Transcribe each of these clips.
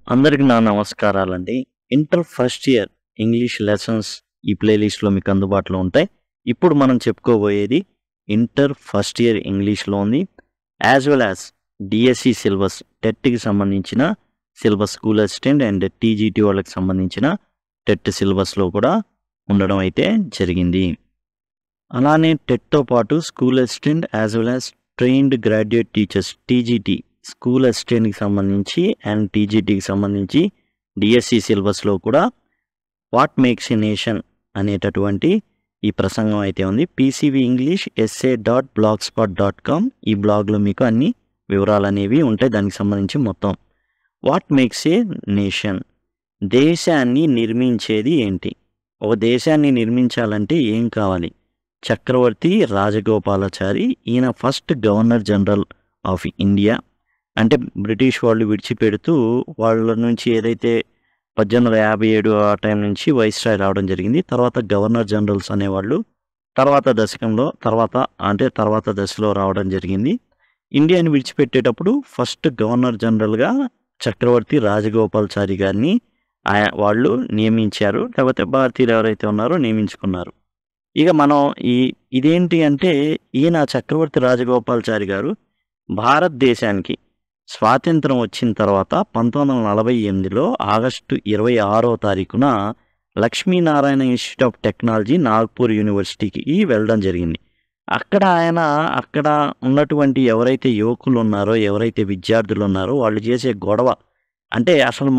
అందరికి నా నమస్కారాలండి. Inter first year English lessons ఈ ప్లేలిస్ట్‌లో మీకు అందుబాటులో ఉంటాయి. ఇప్పుడు మనం చెప్పుకోబోయేది ఇంటర్ ఫస్ట్ ఇయర్ ఇంగ్లీష్‌లోని as well as DSC syllabus టెట్‌కి సంబంధించిన syllabus school assistant and TGT వాళ్ళకి సంబంధించిన టెట్ సిలబస్‌లో కూడా ఉండడం అయితే జరిగింది. అలానే టెట్‌తో పాటు school assistant as well as trained graduate teachers TGT school అసిస్టెంట్‌కి సంబంధించి అండ్ టీజీటీకి సంబంధించి డిఎస్సి సిలబస్‌లో కూడా వాట్ మేక్స్ ఎ నేషన్ అనేటటువంటి ఈ ప్రసంగం అయితే ఉంది. పీసీవీ ఇంగ్లీష్ essay.blogspot.com ఈ బ్లాగ్లో మీకు అన్ని వివరాలు అనేవి ఉంటాయి. దానికి సంబంధించి మొత్తం వాట్ మేక్స్ ఏ నేషన్, దేశాన్ని నిర్మించేది ఏంటి? ఒక దేశాన్ని నిర్మించాలంటే ఏం కావాలి? చక్రవర్తి రాజగోపాలాచారి ఈయన first governor general of India. అంటే బ్రిటిష్ వాళ్ళు విడిచిపెడుతూ వాళ్ళ నుంచి ఏదైతే 1857 ఆ టైం నుంచి వైస్రాయ్ రావడం జరిగింది. తర్వాత గవర్నర్ జనరల్స్ అనేవాళ్ళు తర్వాత దశలో రావడం జరిగింది. ఇండియాని విడిచిపెట్టేటప్పుడు ఫస్ట్ గవర్నర్ జనరల్గా చక్రవర్తి రాజగోపాలాచారి గారిని వాళ్ళు నియమించారు. లేకపోతే భారతీయులు ఎవరైతే ఉన్నారో నియమించుకున్నారు. ఇక మనం ఇదేంటి అంటే ఈయన చక్రవర్తి రాజగోపాలాచారి గారు భారతదేశానికి స్వాతంత్రం వచ్చిన తర్వాత 1948లో ఆగస్టు 26వ తారీఖున Lakshminarayana institute of technology Nagpur యూనివర్సిటీకి వెళ్ళడం జరిగింది. అక్కడ ఉన్నటువంటి ఎవరైతే యువకులు ఉన్నారో, ఎవరైతే విద్యార్థులు ఉన్నారో వాళ్ళు చేసే గొడవ అంటే అసలు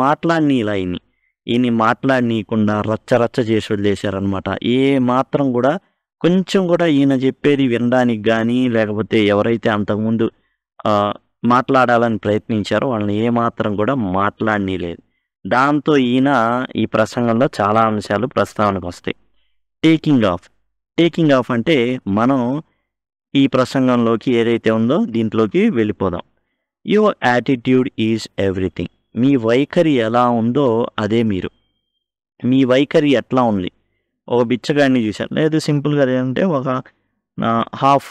ఈయన్ని మాట్లాడనీయకుండా రచ్చ చేసి వదిలేశారనమాట. ఏ మాత్రం కూడా కొంచెం కూడా ఈయన చెప్పేది వినడానికి కానీ, లేకపోతే ఎవరైతే అంతకుముందు మాట్లాడాలని ప్రయత్నించారో వాళ్ళని ఏమాత్రం కూడా మాట్లాడనీయలేదు. దాంతో ఈయన ఈ ప్రసంగంలో చాలా అంశాలు ప్రస్తావనకు వస్తాయి. టేకింగ్ ఆఫ్ అంటే మనం ఈ ప్రసంగంలోకి ఏదైతే ఉందో దీంట్లోకి వెళ్ళిపోదాం. Your attitude is everything. మీ వైఖరి ఎలా ఉందో అదే మీరు. మీ వైఖరి ఎట్లా ఉంది? ఒక బిచ్చగాడిని చూశారు, లేదు సింపుల్గా అంటే ఒక హాఫ్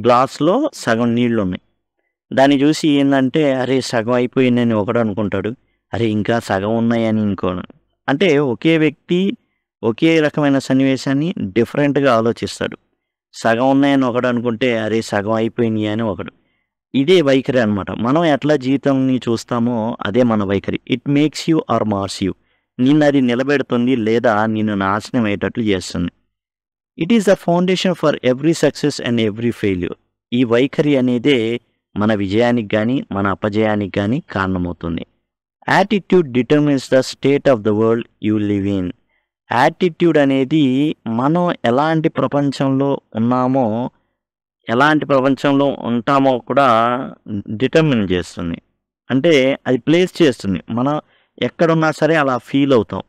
గ్లాస్లో సగం నీళ్ళు ఉన్నాయి. దాన్ని చూసి ఏంటంటే అరే సగం అయిపోయిందని ఒకడు అనుకుంటాడు, అరే ఇంకా సగం ఉన్నాయని ఇంకోను. అంటే ఒకే వ్యక్తి ఒకే రకమైన సన్నివేశాన్ని డిఫరెంట్గా ఆలోచిస్తాడు. సగం ఉన్నాయని ఒకడు అనుకుంటే అరే సగం అయిపోయినాయి అని ఒకడు. ఇదే వైఖరి అనమాట. మనం ఎట్లా జీవితాన్ని చూస్తామో అదే మన వైఖరి. It makes you or mars you. నిన్ను అది నిలబెడుతుంది లేదా నిన్ను నాశనం అయ్యేటట్లు చేస్తుంది. It is the foundation for every success and every failure. ఈ వైఖరి అనేదే మన విజయానికి కానీ మన అపజయానికి కానీ కారణమవుతుంది. Attitude determines the state of the world you live in. Attitude అనేది మనం ఎలాంటి ప్రపంచంలో ఉంటామో కూడా డిటర్మిన్ చేస్తుంది. అంటే అది ప్లేస్ చేస్తుంది. మనం ఎక్కడున్నా సరే అలా ఫీల్ అవుతాం.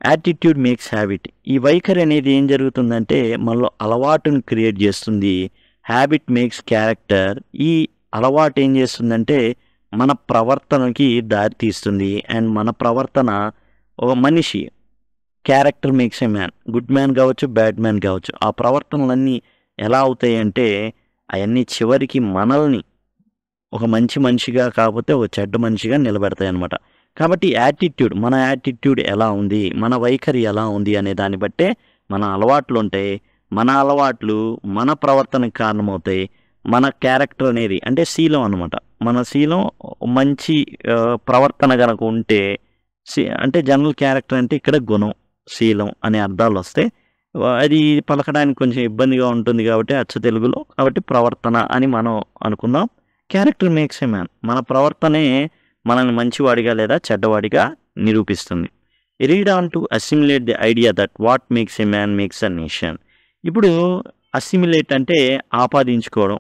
Attitude makes habit. ఈ వైఖరి అనేది ఏం జరుగుతుందంటే మనలో అలవాటుని క్రియేట్ చేస్తుంది. Habit makes character. ఈ అలవాటు ఏం చేస్తుందంటే మన ప్రవర్తనకి దారితీస్తుంది. అండ్ మన ప్రవర్తన ఒక మనిషి character makes a man. Good man కావచ్చు, బ్యాడ్ మ్యాన్ కావచ్చు. ఆ ప్రవర్తనలన్నీ ఎలా అవుతాయి అంటే అవన్నీ చివరికి మనల్ని ఒక మంచి మనిషిగా కాకపోతే ఒక చెడ్డ మనిషిగా నిలబెడతాయి అన్నమాట. కాబట్టి మన యాటిట్యూడ్ ఎలా ఉంది, మన వైఖరి ఎలా ఉంది అనే దాన్ని బట్టే మన అలవాట్లు ఉంటాయి. మన అలవాట్లు మన ప్రవర్తనకు కారణమవుతాయి. మన క్యారెక్టర్ అనేది అంటే శీలం అనమాట. మన శీలం మంచి ప్రవర్తన కనుక ఉంటే అంటే జనరల్ క్యారెక్టర్ అంటే ఇక్కడ గుణం, శీలం అనే అర్థాలు వస్తాయి. అది పలకడానికి కొంచెం ఇబ్బందిగా ఉంటుంది కాబట్టి అచ్చ తెలుగులో, కాబట్టి ప్రవర్తన అని మనం అనుకుందాం. Character makes a man. మన ప్రవర్తనే మనల్ని మంచివాడిగా లేదా చెడ్డవాడిగా నిరూపిస్తుంది. Read on to assimilate the idea that what makes a man makes a nation. ఇప్పుడు అసిమిలేట్ అంటే ఆపాదించుకోవడం.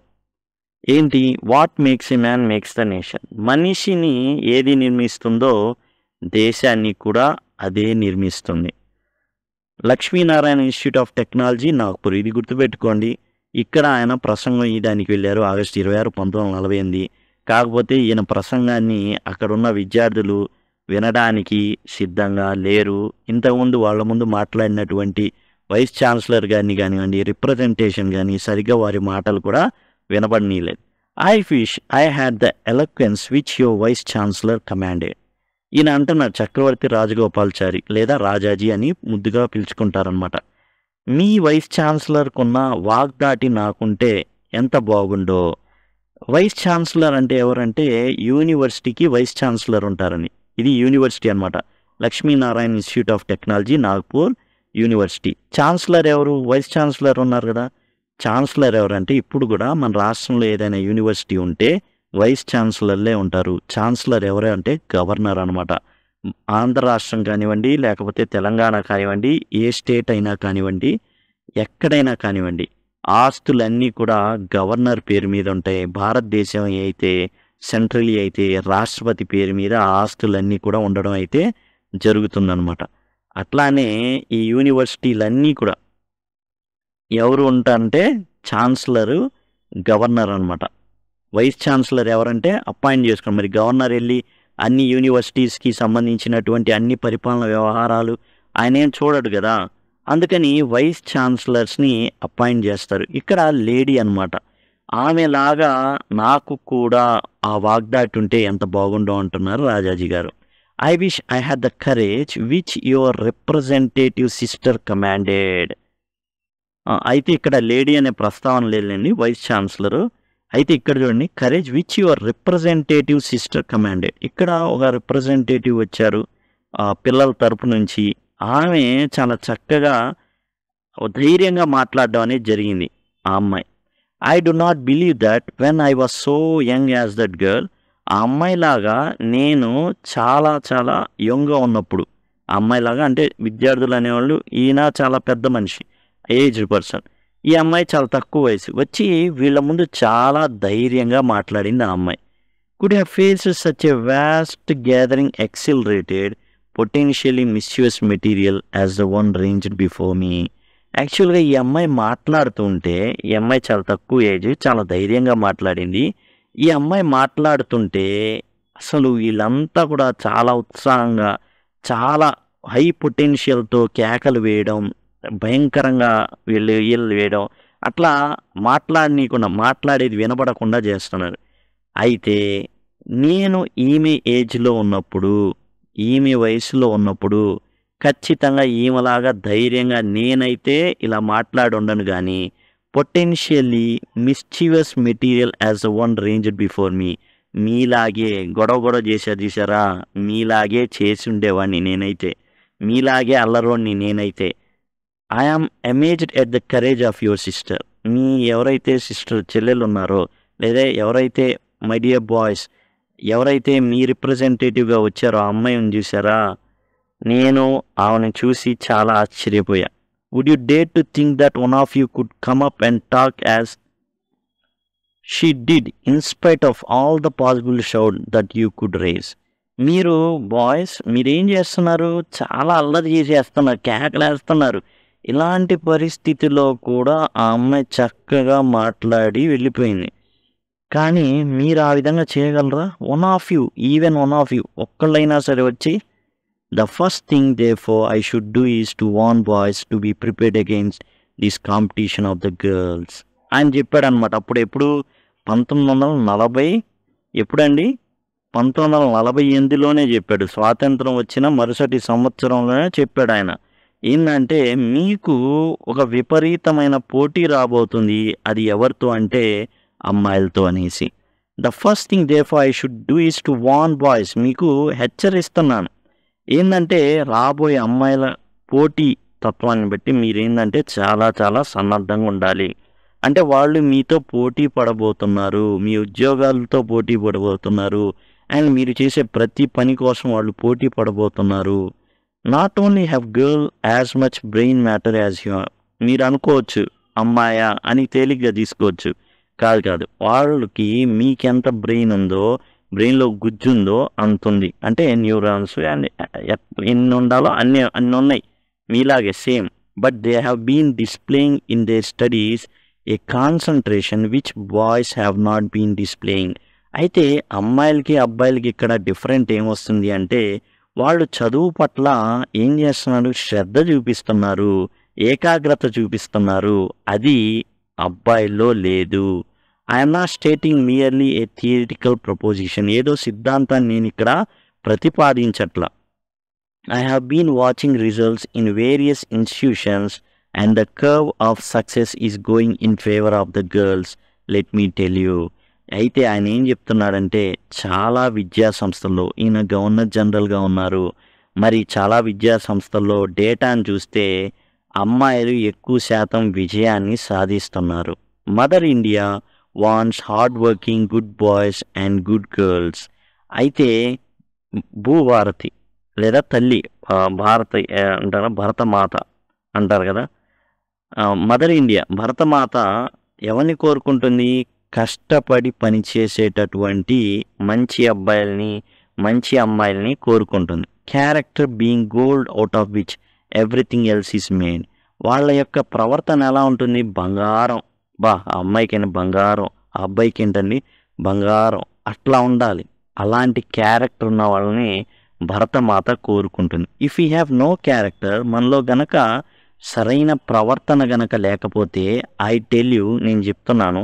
ఏంటి? What makes a man makes the nation. మనిషిని ఏది నిర్మిస్తుందో దేశాన్ని కూడా అదే నిర్మిస్తుంది. Laxminarayan institute of technology Nagpur. ఇది గుర్తుపెట్టుకోండి. ఇక్కడ ఆయన ప్రసంగం ఇవ్వడానికి వెళ్ళారు ఆగస్టు 26, 1948. కాకపోతే ఈయన ప్రసంగాన్ని అక్కడున్న విద్యార్థులు వినడానికి సిద్ధంగా లేరు. ఇంతకుముందు వాళ్ళ ముందు మాట్లాడినటువంటి వైస్ ఛాన్సలర్ గారిని కానివ్వండి, రిప్రజెంటేషన్ కానీ సరిగ్గా వారి మాటలు కూడా వినబడనీయలేదు. I wish I had the eloquence which your vice chancellor commanded. ఈయన అంటున్నారు చక్రవర్తి రాజగోపాల్చారి లేదా రాజాజీ అని ముద్దుగా పిలుచుకుంటారనమాట. మీ వైస్ ఛాన్సలర్కున్న వాగ్దాటి నాకుంటే ఎంత బాగుండో. వైస్ ఛాన్సలర్ అంటే ఎవరంటే యూనివర్సిటీకి వైస్ ఛాన్సలర్ ఉంటారని. ఇది యూనివర్సిటీ అనమాట. Lakshminarayana institute of technology Nagpur university. Chancellor ఎవరు? వైస్ ఛాన్సలర్ ఉన్నారు కదా. ఛాన్సలర్ ఎవరంటే ఇప్పుడు కూడా మన రాష్ట్రంలో ఏదైనా యూనివర్సిటీ ఉంటే వైస్ ఛాన్సలర్లే ఉంటారు. ఛాన్సలర్ ఎవరే అంటే గవర్నర్ అనమాట. ఆంధ్ర రాష్ట్రం కానివ్వండి, లేకపోతే తెలంగాణ కానివ్వండి, ఏ స్టేట్ అయినా కానివ్వండి, ఎక్కడైనా కానివ్వండి, ఆస్తులన్నీ కూడా గవర్నర్ పేరు మీద ఉంటాయి. భారతదేశం అయితే సెంట్రల్ అయితే రాష్ట్రపతి పేరు మీద ఆస్తులన్నీ కూడా ఉండడం అయితే జరుగుతుందన్నమాట. అట్లానే ఈ యూనివర్సిటీలన్నీ కూడా ఎవరు ఉంటారంటే ఛాన్సలరు, గవర్నర్ అనమాట. వైస్ ఛాన్సలర్ ఎవరంటే అపాయింట్ చేసుకోండి. మరి గవర్నర్ వెళ్ళి అన్ని యూనివర్సిటీస్కి సంబంధించినటువంటి అన్ని పరిపాలన వ్యవహారాలు ఆయన ఏం చూడడు కదా. అందుకని వైస్ ఛాన్సలర్స్ని అపాయింట్ చేస్తారు. ఇక్కడ లేడీ అనమాట. ఆమెలాగా నాకు కూడా ఆ వాగ్దాటి ఉంటే ఎంత బాగుండో అంటున్నారు రాజాజీ గారు. I wish I had the courage which your representative sister commanded. అయితే ఇక్కడ లేడీ అనే ప్రస్తావన లేదండి, వైస్ ఛాన్సలరు. అయితే ఇక్కడ చూడండి, courage which your representative sister commanded. ఇక్కడ ఒక రిప్రజెంటేటివ్ వచ్చారు పిల్లల తరపు నుంచి. ఆమె చాలా చక్కగా ధైర్యంగా మాట్లాడడం అనేది జరిగింది ఆ అమ్మాయి. I do not believe that when I was so young as that girl. ఆ అమ్మాయిలాగా నేను చాలా చాలా యంగ్గా ఉన్నప్పుడు, ఆ అమ్మాయిలాగా అంటే విద్యార్థులు అనేవాళ్ళు, ఈయన చాలా పెద్ద మనిషి, ఏజ్డ్ పర్సన్. ఈ అమ్మాయి చాలా తక్కువ వయసు వచ్చి వీళ్ళ ముందు చాలా ధైర్యంగా మాట్లాడింది ఆ అమ్మాయి. Could have faced such a vast gathering exhilarated potentially misuse material as the one ranged before me. యాక్చువల్గా ఈ అమ్మాయి మాట్లాడుతూ ఉంటే, ఈ అమ్మాయి చాలా తక్కువ ఏజ్, చాలా ధైర్యంగా మాట్లాడింది. ఈ అమ్మాయి మాట్లాడుతుంటే అసలు వీళ్ళంతా కూడా చాలా ఉత్సాహంగా, చాలా హై పొటెన్షియల్తో కేకలు వేయడం, భయంకరంగా వీళ్ళు వేయడం, అట్లా మాట్లాడనీయకుండా, మాట్లాడేది వినపడకుండా చేస్తున్నారు. అయితే నేను ఈమె ఏజ్లో ఉన్నప్పుడు, ఈమె వయసులో ఉన్నప్పుడు ఖచ్చితంగా ఈమెలాగా ధైర్యంగా నేనైతే ఇలా మాట్లాడి ఉండను. కానీ potentially mischievous material as a one ranged before me. మీలాగే గొడవ చేశారు చూసారా, మీలాగే చేసి ఉండేవాడిని నేనైతే, మీలాగే అల్లరోడిని నేనైతే. I am amazed at the courage of your sister. మీ ఎవరైతే సిస్టర్ చెల్లెలు ఉన్నారో, లేదా ఎవరైతే మై డియర్ బాయ్స్, ఎవరైతే మీ రిప్రజెంటేటివ్గా వచ్చారో ఆ అమ్మాయిని చూసారా, నేను ఆమెను చూసి చాలా ఆశ్చర్యపోయా. Would you dare to think that one of you could come up and talk as she did in spite of all the possible shout that you could raise. మీరు బాయ్స్ మీరేం చేస్తున్నారు? చాలా అల్లరి చేసేస్తున్నారు, కేకలేస్తున్నారు. ఇలాంటి పరిస్థితిలో కూడా ఆ అమ్మాయి చక్కగా మాట్లాడి వెళ్ళిపోయింది. కానీ మీరు ఆ విధంగా చేయగలరా? One of you, even one of you, ఒక్కళ్ళైనా సరే వచ్చి the first thing therefore I should do is to warn boys to be prepared against this competition of the girls ఆయన చెప్పాడు అనమాట. అప్పుడు ఎప్పుడు 1940 ఎప్పుడండి 1948లోనే చెప్పాడు. స్వాతంత్రం వచ్చిన మరుసటి సంవత్సరంలోనే చెప్పాడు ఆయన. ఏంటంటే మీకు ఒక విపరీతమైన పోటీ రాబోతుంది, అది ఎవరితో అంటే అమ్మాయిలతో అనేసి. The first thing therefore I should do is to warn boys, మీకు హెచ్చరిస్తున్నాను. ఏంటంటే రాబోయే అమ్మాయిల పోటీ తత్వాన్ని బట్టి మీరేంటంటే చాలా చాలా సన్నద్ధంగా ఉండాలి. అంటే వాళ్ళు మీతో పోటీ పడబోతున్నారు, మీ ఉద్యోగాలతో పోటీ పడబోతున్నారు, అండ్ మీరు చేసే ప్రతి పని కోసం వాళ్ళు పోటీ పడబోతున్నారు. Not only have girl as much brain matter as you. మీరు అనుకోవచ్చు అమ్మాయా అని తేలిగ్గా తీసుకోవచ్చు. కాదు, వాళ్ళకి మీకెంత బ్రెయిన్ ఉందో, బ్రెయిన్లో గుజ్జు ఉందో అంత ఉంది. అంటే న్యూరాన్స్ అండ్ ఎన్ని ఉండాలో అన్నీ ఉన్నాయి మీలాగే same. But they have been displaying in their studies a concentration which boys have not been displaying. అయితే అమ్మాయిలకి అబ్బాయిలకి ఇక్కడ డిఫరెంట్ ఏమొస్తుంది అంటే, వాళ్ళు చదువు పట్ల ఏం చేస్తున్నారు? శ్రద్ధ చూపిస్తున్నారు, ఏకాగ్రత చూపిస్తున్నారు. అది అబ్బాయిల్లో లేదు. I'm not stating merely a theoretical proposition. ఏదో సిద్ధాంతాన్ని నేను ఇక్కడ ప్రతిపాదించట్ల. I have been watching results in various institutions and the curve of success is going in favor of the girls. Let me tell you. అయితే ఆయన ఏం చెప్తున్నాడంటే చాలా విద్యా సంస్థల్లో ఈయన గవర్నర్ జనరల్గా ఉన్నారు. మరి చాలా విద్యా సంస్థల్లో డేటాను చూస్తే అమ్మాయిలు ఎక్కువ శాతం విజయాన్ని సాధిస్తున్నారు. Mother India wants hard working good boys and good girls. అయితే భూభారతి లేదా తల్లి భారత అంటారా భరతమాత అంటారు కదా, మదర్ ఇండియా భరతమాత ఎవరిని కోరుకుంటుంది? కష్టపడి పనిచేసేటటువంటి మంచి అబ్బాయిల్ని మంచి అమ్మాయిల్ని కోరుకుంటుంది. Character being gold out of which everything else is made. వాళ్ళ యొక్క ప్రవర్తన ఎలా ఉంటుంది? బంగారం. ఆ అమ్మాయికైనా బంగారం, ఆ అబ్బాయికి ఏంటండి బంగారం. అట్లా ఉండాలి. అలాంటి క్యారెక్టర్ ఉన్న వాళ్ళని భరతమాత కోరుకుంటుంది. If you have no character, మనలో గనక సరైన ప్రవర్తన గనక లేకపోతే, ఐ టెల్ యూ, నేను చెప్తున్నాను,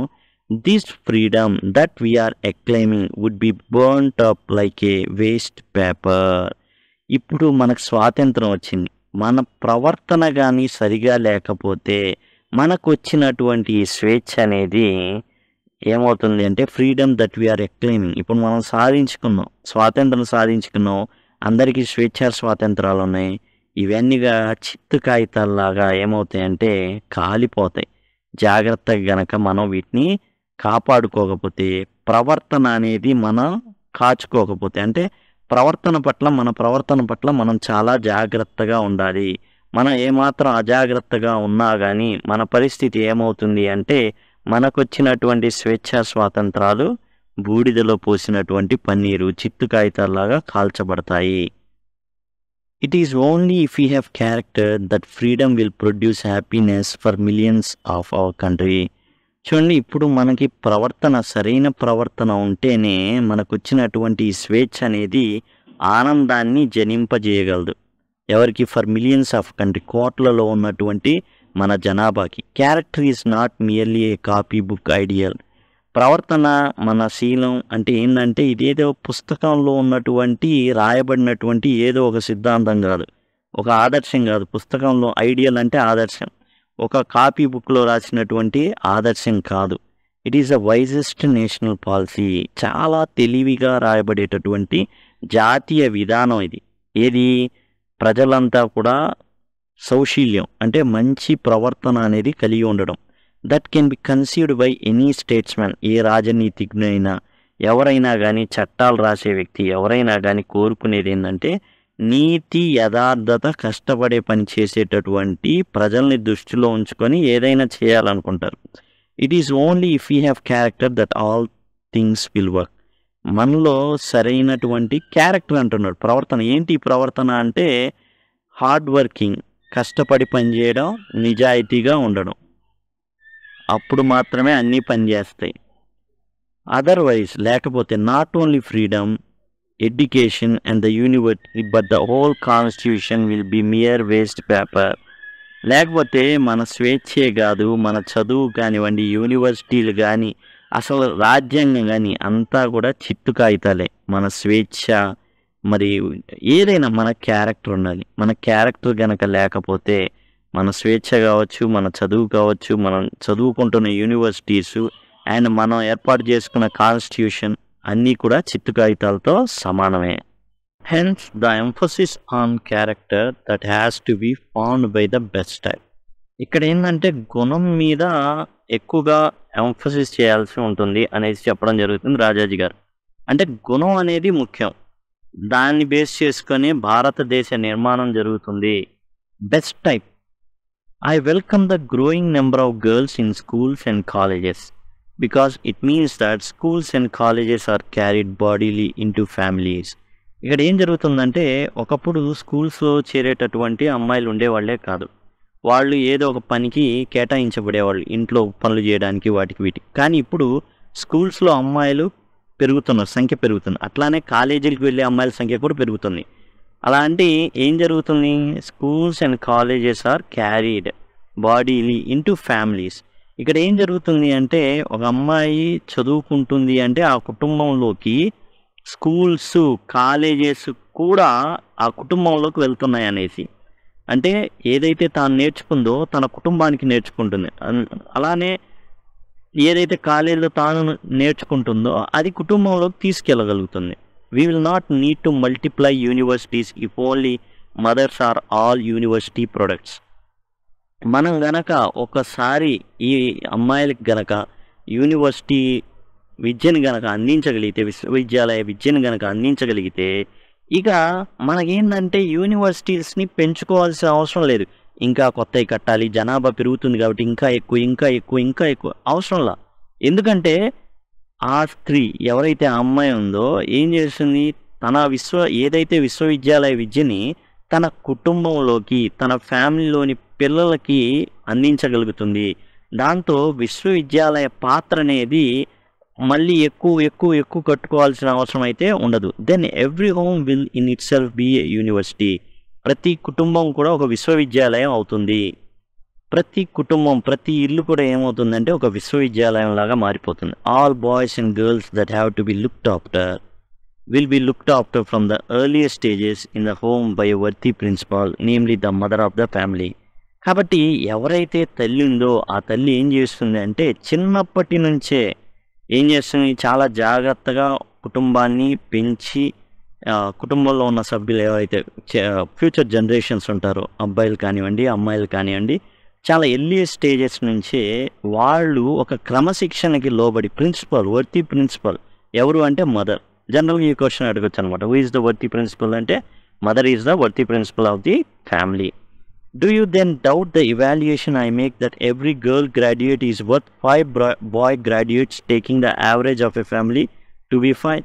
this freedom that we are acclaiming would be burnt up like a waste paper. ఇప్పుడు మనకు స్వాతంత్రం వచ్చింది. మన ప్రవర్తన కానీ సరిగా లేకపోతే మనకు వచ్చినటువంటి స్వేచ్ఛ అనేది ఏమవుతుంది అంటే ఫ్రీడమ్ దట్ వీఆర్ ఎక్లైమింగ్. ఇప్పుడు మనం సాధించుకున్నాం, స్వాతంత్రం సాధించుకున్నాం, అందరికీ స్వేచ్ఛా స్వాతంత్రాలు ఉన్నాయి. ఇవన్నీగా చిత్తు కాగితాల్లాగా ఏమవుతాయంటే కాలిపోతాయి. జాగ్రత్తగా గనక మనం వీటిని కాపాడుకోకపోతే, ప్రవర్తన అనేది మనం కాచుకోకపోతే, అంటే మన ప్రవర్తన పట్ల మనం చాలా జాగ్రత్తగా ఉండాలి. మనం ఏమాత్రం అజాగ్రత్తగా ఉన్నా కానీ మన పరిస్థితి ఏమవుతుంది అంటే మనకొచ్చినటువంటి స్వేచ్ఛా స్వాతంత్రాలు బూడిదలో పోసినటువంటి పన్నీరు, చిత్తు కాగితాల్లాగా కాల్చబడతాయి. It is only if you have character that freedom will produce happiness for millions of our country. చూడండి, ఇప్పుడు మనకి సరైన ప్రవర్తన ఉంటేనే మనకు వచ్చినటువంటి స్వేచ్ఛ అనేది ఆనందాన్ని జనింపజేయగలదు. ఎవరికి? ఫర్ మిలియన్స్ ఆఫ్ కంట్రీ, కోట్లలో ఉన్నటువంటి మన జనాభాకి. Character is not merely a copy book ideal. ప్రవర్తన, మన శీలం అంటే ఏంటంటే ఇదేదో పుస్తకంలో ఉన్నటువంటి రాయబడినటువంటి ఏదో ఒక సిద్ధాంతం కాదు, ఒక ఆదర్శం కాదు. పుస్తకంలో ఐడియల్ అంటే ఆదర్శం, ఒక కాపీ బుక్లో రాసినటువంటి ఆదర్శం కాదు. It is a wisest national policy. చాలా తెలివిగా రాయబడేటటువంటి జాతీయ విధానం ఇది. ఏది? ప్రజలంతా కూడా సౌశీల్యం అంటే మంచి ప్రవర్తన అనేది కలిగి ఉండడం. That can be conceived by any statesmen. ఏ రాజనీతిజ్ఞైనా, ఎవరైనా కానీ, చట్టాలు రాసే వ్యక్తి ఎవరైనా కానీ కోరుకునేది ఏంటంటే నీతి, యథార్థత, కష్టపడే పని చేసేటటువంటి ప్రజల్ని దృష్టిలో ఉంచుకొని ఏదైనా చేయాలనుకుంటారు. It is only if you have character that all things will work. మనలో సరైనటువంటి క్యారెక్టర్ అంటున్నాడు. ప్రవర్తన ఏంటి? ప్రవర్తన అంటే హార్డ్ వర్కింగ్, కష్టపడి పనిచేయడం, నిజాయితీగా ఉండడం. అప్పుడు మాత్రమే అన్నీ పనిచేస్తాయి. అదర్వైజ్ లేకపోతే not only freedom, education and the university but the whole constitution will be mere waste paper. లేకపోతే మన స్వేచ్ఛే కాదు, మన చదువు కానివ్వండి, యూనివర్సిటీలు కానీ, అసలు రాజ్యాంగం కానీ అంతా కూడా చిత్తు కాగితాలే. మన స్వేచ్ఛ మరి ఏదైనా మన క్యారెక్టర్ ఉండాలి. మన క్యారెక్టర్ కనుక లేకపోతే మన స్వేచ్ఛ కావచ్చు, మన చదువు కావచ్చు, మనం చదువుకుంటున్న యూనివర్సిటీసు అండ్ మనం ఏర్పాటు చేసుకున్న కాన్స్టిట్యూషన్ అన్నీ కూడా చిత్తు కాగితాలతో సమానమే. Hence the emphasis on character that has to be found by the best type. ఇక్కడ ఏంటంటే గుణం మీద ఎక్కువగా ఎంఫసిస్ చేయాల్సి ఉంటుంది అనేసి చెప్పడం జరుగుతుంది రాజాజీ గారు. అంటే గుణం అనేది ముఖ్యం, దాన్ని బేస్ చేసుకొని భారతదేశ నిర్మాణం జరుగుతుంది. Best type. I welcome the growing number of girls in schools and colleges because it means that schools and colleges are carried bodily into families. ఇక్కడ ఏం జరుగుతుందంటే ఒకప్పుడు స్కూల్స్లో చేరేటటువంటి అమ్మాయిలు ఉండేవాళ్లే కాదు, వాళ్ళు ఏదో ఒక పనికి కేటాయించబడేవాళ్ళు ఇంట్లో పనులు చేయడానికి వాటికి వీటికి. కానీ ఇప్పుడు స్కూల్స్లో అమ్మాయిలు పెరుగుతున్నారు, సంఖ్య పెరుగుతుంది. అట్లానే కాలేజీలకు వెళ్ళే అమ్మాయిల సంఖ్య కూడా పెరుగుతుంది. అలాంటి ఏం జరుగుతుంది? Schools and colleges are carried bodily into families. ఇక్కడ ఏం జరుగుతుంది అంటే ఒక అమ్మాయి చదువుకుంటుంది అంటే ఆ కుటుంబంలోకి స్కూల్స్, కాలేజెస్ కూడా ఆ కుటుంబంలోకి వెళ్తున్నాయనేసి. అంటే ఏదైతే తాను నేర్చుకుందో తన కుటుంబానికి నేర్చుకుంటుంది. అలానే ఏదైతే కాలేజీలో తాను నేర్చుకుంటుందో అది కుటుంబంలోకి తీసుకెళ్ళగలుగుతుంది. We will not need to multiply universities if only mothers are all university products. మనం గనక ఒకసారి ఈ అమ్మాయిలకి గనక యూనివర్సిటీ విద్యను గనక అందించగలిగితే, విశ్వవిద్యాలయ విద్యను గనక అందించగలిగితే, ఇక మనకేంటంటే యూనివర్సిటీస్ని పెంచుకోవాల్సిన అవసరం లేదు. ఇంకా కొత్తవి కట్టాలి, జనాభా పెరుగుతుంది కాబట్టి ఇంకా ఎక్కువ ఇంకా ఎక్కువ ఇంకా ఎక్కువ అవసరంలా. ఎందుకంటే ఆ స్త్రీ ఎవరైతే ఆ అమ్మాయి ఉందో ఏం చేస్తుంది, తన ఏదైతే విశ్వవిద్యాలయ విద్యని తన కుటుంబంలోకి, తన ఫ్యామిలీలోని పిల్లలకి అందించగలుగుతుంది. దాంతో విశ్వవిద్యాలయ పాత్ర అనేది మళ్ళీ ఎక్కువ ఎక్కువ ఎక్కువ కట్టుకోవాల్సిన అవసరం అయితే ఉండదు. Then every home will in itself be a university. ప్రతి కుటుంబం కూడా ఒక విశ్వవిద్యాలయం అవుతుంది. ప్రతి కుటుంబం, ప్రతి ఇల్లు కూడా ఏమవుతుందంటే ఒక విశ్వవిద్యాలయం లాగా మారిపోతుంది. All boys and girls that have to be looked after will be looked after from the earliest stages in the home by a worthy principal, namely the mother of the family. కాబట్టి ఎవరైతే తల్లి ఉందో ఆ తల్లి ఏం చేస్తుంది అంటే చిన్నప్పటి నుంచే ఏం చేస్తుంది, చాలా జాగ్రత్తగా కుటుంబాన్ని పెంచి కుటుంబంలో ఉన్న సభ్యులు ఎవరైతే ఫ్యూచర్ జనరేషన్స్ ఉంటారో, అబ్బాయిలు కానివ్వండి అమ్మాయిలు కానివ్వండి, చాలా ఎర్లీ స్టేజెస్ నుంచే వాళ్ళు ఒక క్రమశిక్షణకి లోబడి, వర్తీ ప్రిన్సిపల్ ఎవరు అంటే మదర్. జనరల్గా ఈ క్వశ్చన్ అడగచ్చు అనమాట, who is the worthy principal అంటే mother is the worthy principal of the family. Do you then doubt the evaluation I make that every girl graduate is worth 5 boy graduates taking the average of a family to be 5?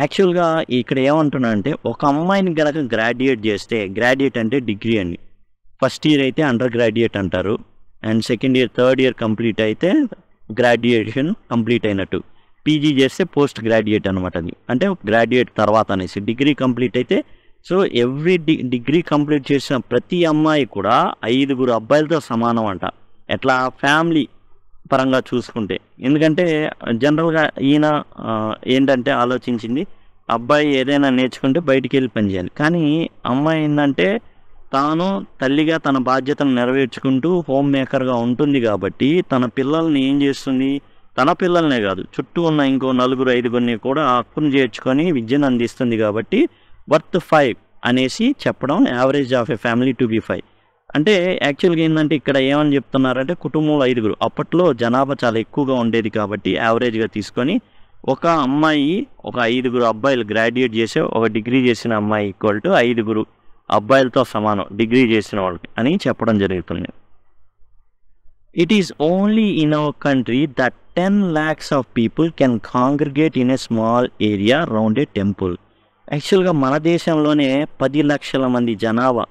యాక్చువల్గా ఇక్కడ ఏమంటున్నా అంటే ఒక అమ్మాయిని కనుక graduate చేస్తే, graduate అంటే degree అండి, ఫస్ట్ ఇయర్ అయితే అండర్ గ్రాడ్యుయేట్ అంటారు, and second year third year complete అయితే గ్రాడ్యుయేషన్ కంప్లీట్ అయినట్టు. పీజీ చేస్తే పోస్ట్ గ్రాడ్యుయేట్ అనమాట. అది అంటే గ్రాడ్యుయేట్ తర్వాత అనేసి. డిగ్రీ కంప్లీట్ అయితే, సో ఎవ్రీ డిగ్రీ కంప్లీట్ చేసిన ప్రతి అమ్మాయి కూడా 5 అబ్బాయిలతో సమానం అంట. ఎట్లా ఫ్యామిలీ పరంగా చూసుకుంటే. ఎందుకంటే జనరల్గా ఈయన ఏంటంటే ఆలోచించింది, అబ్బాయి ఏదైనా నేర్చుకుంటే బయటికి వెళ్ళి పని చేయాలి, కానీ అమ్మాయి ఏంటంటే తాను తల్లిగా తన బాధ్యతను నెరవేర్చుకుంటూ హోమ్ మేకర్గా ఉంటుంది కాబట్టి తన పిల్లల్ని ఏం చేస్తుంది, తన పిల్లలనే కాదు చుట్టూ ఉన్న ఇంకో 4-5 కూడా హక్కును చేర్చుకొని విద్యను అందిస్తుంది. కాబట్టి వర్త్ 5 అనేసి చెప్పడం, average of a family to be 5 అంటే యాక్చువల్గా ఏంటంటే ఇక్కడ ఏమని చెప్తున్నారంటే కుటుంబంలో 5. అప్పట్లో జనాభా చాలా ఎక్కువగా ఉండేది కాబట్టి యావరేజ్గా తీసుకొని ఒక అమ్మాయి, ఒక 5 అబ్బాయిలు గ్రాడ్యుయేట్ చేసే, ఒక డిగ్రీ చేసిన అమ్మాయి ఈక్వల్ టు 5 అబ్బాయిలతో సమానం డిగ్రీ చేసిన వాళ్ళకి అని చెప్పడం జరుగుతుంది. It is only in our country that 10 lakhs of people can congregate in a small area around a temple. యాక్చువల్గా మన దేశంలోనే 10 లక్షల మంది జనాభా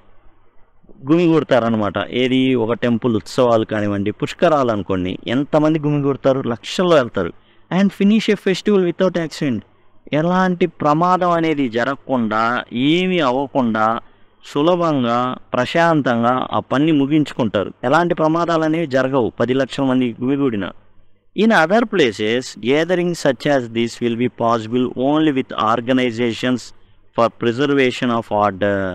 గుమిగూడతారనమాట. ఏది, ఒక టెంపుల్ ఉత్సవాలు కానివ్వండి, పుష్కరాలు అనుకోండి, ఎంతమంది గుమిగూడతారు, లక్షల్లో వెళ్తారు. And finish A festival without accident. ఎలాంటి ప్రమాదం అనేది జరగకుండా, ఏమీ అవ్వకుండా సులభంగా ప్రశాంతంగా ఆ పని ముగించుకుంటారు. ఎలాంటి ప్రమాదాలు అనేవి జరగవు 10 లక్షల మంది గుమిగూడిన. In other places gathering such as this will be possible only with organizations for preservation of order.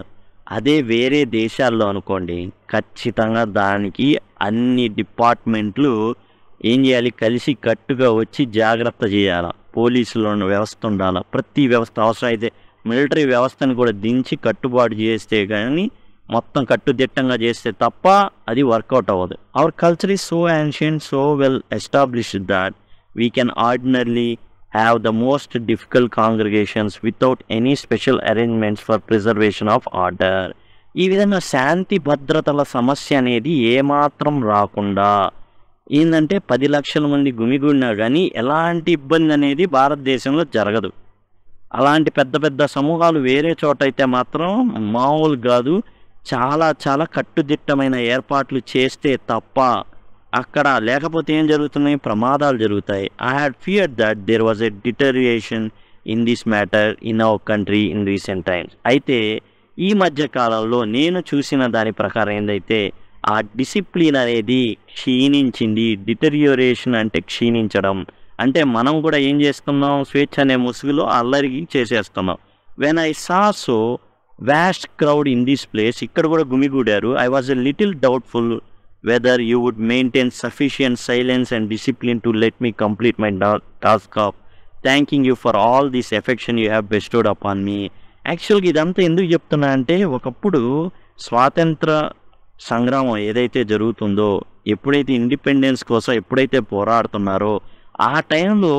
అదే వేరే దేశాల్లో అనుకోండి, ఖచ్చితంగా దానికి అన్ని డిపార్ట్మెంట్లు ఏం చేయాలి, కలిసి కట్టుగా వచ్చి జాగ్రత్త చేయాలి. పోలీసులో వ్యవస్థ ఉండాలి, ప్రతి వ్యవస్థ అవసరం అయితే మిలిటరీ వ్యవస్థను కూడా దించి కట్టుబాటు చేస్తే కానీ, మొత్తం కట్టుదిట్టంగా చేస్తే తప్ప అది వర్కౌట్ అవ్వదు. Our culture is so ancient, so well established that we can ordinarily have the most difficult congregations without any special arrangements for preservation of order. ఈ విధంగా శాంతి భద్రతల సమస్య అనేది ఏమాత్రం రాకుండా ఏంటంటే 10 లక్షల మంది గుమిగూడినా కానీ ఎలాంటి ఇబ్బంది అనేది భారతదేశంలో జరగదు. అలాంటి పెద్ద పెద్ద సమూహాలు వేరే చోట అయితే మాత్రం మామూలు కాదు, చాలా చాలా కట్టుదిట్టమైన ఏర్పాట్లు చేస్తే తప్ప అక్కడ లేకపోతే ఏం జరుగుతున్నాయి, ప్రమాదాలు జరుగుతాయి. I had feared that there was a deterioration in this matter in our country in recent times. అయితే ఈ మధ్య కాలంలో నేను చూసిన దాని ప్రకారం ఏందైతే ఆ డిసిప్లిన్ అనేది క్షీణించింది. డిటరియోరేషన్ అంటే క్షీణించడం, అంటే మనం కూడా ఏం చేస్తున్నాం, స్వేచ్ఛ అనే ముసుగులో అల్లరికి చేసేస్తున్నాం. When I saw so vast crowd in this place, ఇక్కడ కూడా గుమిగూడారు. I was a little doubtful whether you would maintain sufficient silence and discipline to let me complete my task of thanking you for all this affection you have bestowed upon me. యాక్చువల్గా ఇదంతా ఎందుకు చెప్తున్నా అంటే, ఒకప్పుడు స్వాతంత్ర సంగ్రామం ఏదైతే జరుగుతుందో, ఎప్పుడైతే ఇండిపెండెన్స్ కోసం ఎప్పుడైతే పోరాడుతున్నారో, ఆ టైంలో